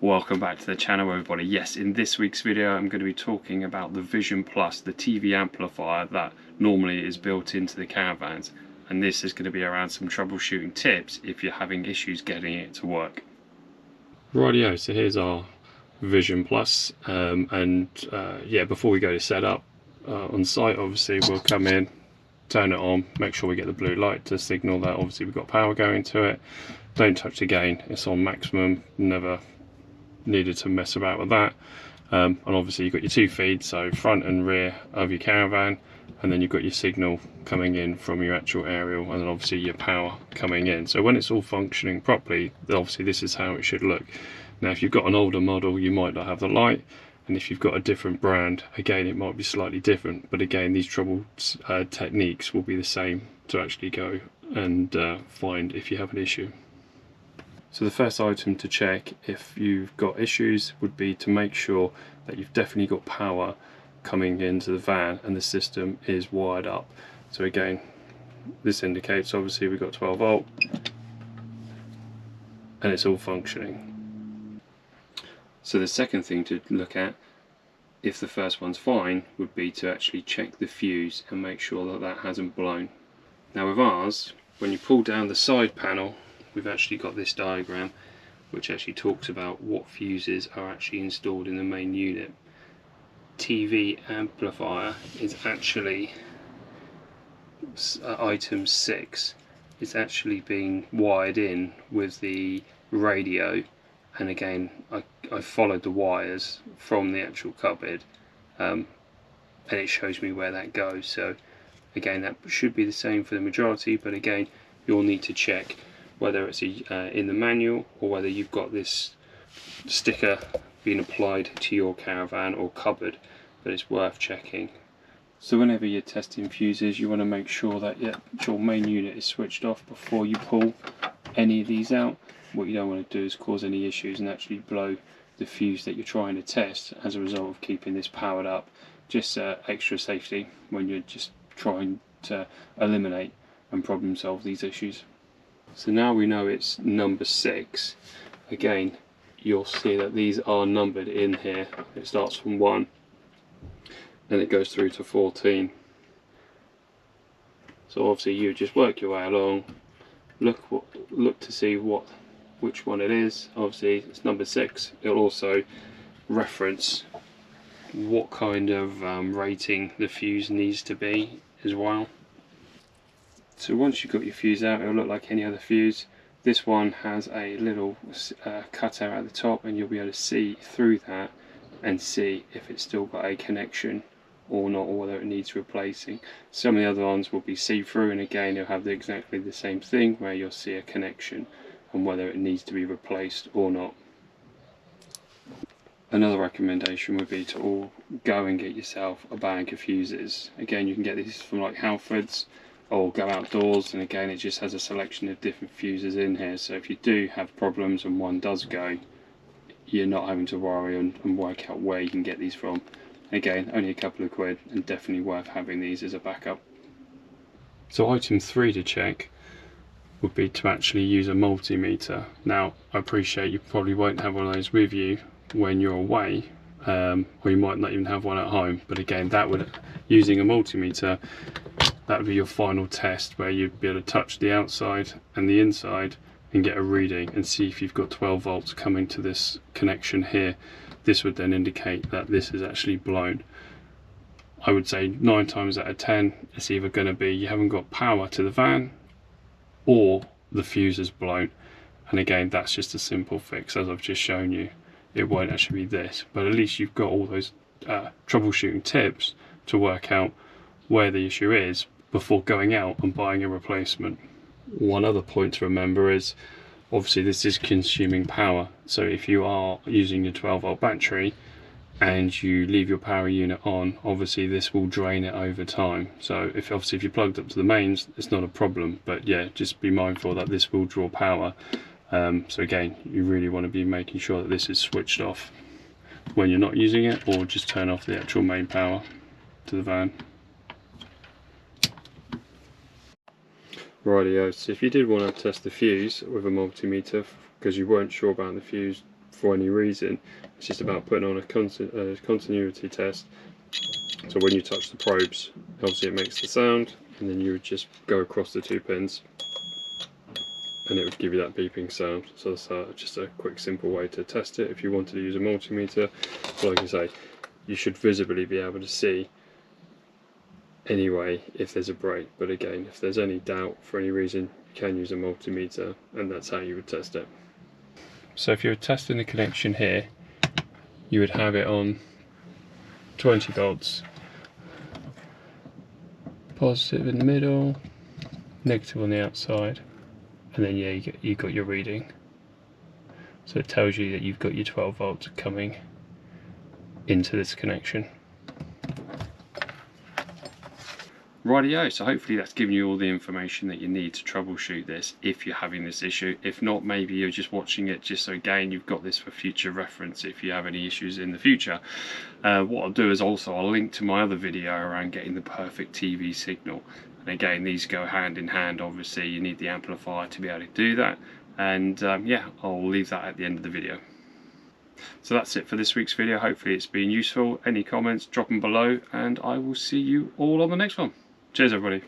Welcome back to the channel, everybody. Yes, in this week's video I'm going to be talking about the Vision Plus, the TV amplifier that normally is built into the Caravans, and this is going to be around some troubleshooting tips if you're having issues getting it to work. Rightio, so here's our Vision Plus, yeah, before we go to setup on site, obviously we'll come in, turn it on, make sure we get the blue light to signal that obviously we've got power going to it. Don't touch the gain, it's on maximum, never needed to mess about with that. And obviously you've got your two feeds, so front and rear of your Caravan, and then you've got your signal coming in from your actual aerial, and then obviously your power coming in. So when it's all functioning properly, obviously this is how it should look. Now if you've got an older model, you might not have the light, and if you've got a different brand, again it might be slightly different, but again these trouble techniques will be the same to actually go and find if you have an issue. So the first item to check if you've got issues would be to make sure that you've definitely got power coming into the van and the system is wired up. So again, this indicates obviously we've got 12 volt and it's all functioning. So the second thing to look at, if the first one's fine, would be to actually check the fuse and make sure that that hasn't blown. Now with ours, when you pull down the side panel, we've actually got this diagram which actually talks about what fuses are actually installed in the main unit. TV amplifier is actually item 6. It's actually being wired in with the radio, and again I followed the wires from the actual cupboard, and it shows me where that goes. So again, that should be the same for the majority, but again you'll need to check whether it's in the manual or whether you've got this sticker being applied to your Caravan or cupboard, but it's worth checking. So whenever you're testing fuses, you want to make sure that your main unit is switched off before you pull any of these out. What you don't want to do is cause any issues and actually blow the fuse that you're trying to test as a result of keeping this powered up. Just extra safety when you're just trying to eliminate and problem solve these issues. So now we know it's number 6. Again, you'll see that these are numbered in here. It starts from 1 and it goes through to 14. So obviously you just work your way along, look to see which one it is. Obviously it's number 6. It'll also reference what kind of rating the fuse needs to be as well. So once you've got your fuse out, it'll look like any other fuse. This one has a little cutout at the top, and you'll be able to see through that and see if it's still got a connection or not, or whether it needs replacing. Some of the other ones will be see-through, and again you'll have exactly the same thing where you'll see a connection and whether it needs to be replaced or not. Another recommendation would be to all go and get yourself a bag of fuses. Again, you can get these from like Halfords, or go outdoors, and again it just has a selection of different fuses in here, so if you do have problems and one does go, you're not having to worry and work out where you can get these from. Again, only a couple of quid, and definitely worth having these as a backup. So item 3 to check would be to actually use a multimeter. Now I appreciate you probably won't have one of those with you when you're away, or you might not even have one at home, but again, that would, using a multimeter, that would be your final test where you'd be able to touch the outside and the inside and get a reading and see if you've got 12 volts coming to this connection here. This would then indicate that this is actually blown. I would say 9 times out of 10 it's either going to be you haven't got power to the van or the fuse is blown, and again that's just a simple fix as I've just shown you. It won't actually be this, but at least you've got all those troubleshooting tips to work out where the issue is before going out and buying a replacement. One other point to remember is obviously this is consuming power, so if you are using your 12 volt battery and you leave your power unit on, obviously this will drain it over time. So if you're plugged up to the mains, it's not a problem, but yeah, just be mindful that this will draw power. So again, you really want to be making sure that this is switched off when you're not using it, or just turn off the actual main power to the van. Rightio, so if you did want to test the fuse with a multimeter because you weren't sure about the fuse for any reason, it's just about putting on a continuity test. So when you touch the probes, obviously it makes the sound, and then you would just go across the 2 pins and it would give you that beeping sound. So that's just a quick, simple way to test it. If you wanted to use a multimeter, like I say, you should visibly be able to see anyway if there's a break, but again, if there's any doubt for any reason, you can use a multimeter, and that's how you would test it. So if you're testing the connection here, you would have it on 20 volts, positive in the middle, negative on the outside, and then yeah, you got your reading. So it tells you that you've got your 12 volts coming into this connection. Rightio, so hopefully that's given you all the information that you need to troubleshoot this if you're having this issue. If not, maybe you're just watching it just so again you've got this for future reference if you have any issues in the future. What I'll do is also I'll link to my other video around getting the perfect TV signal. And again, these go hand in hand. Obviously you need the amplifier to be able to do that, and yeah, I'll leave that at the end of the video. So that's it for this week's video. Hopefully it's been useful. Any comments, drop them below, and I will see you all on the next one. Cheers everybody.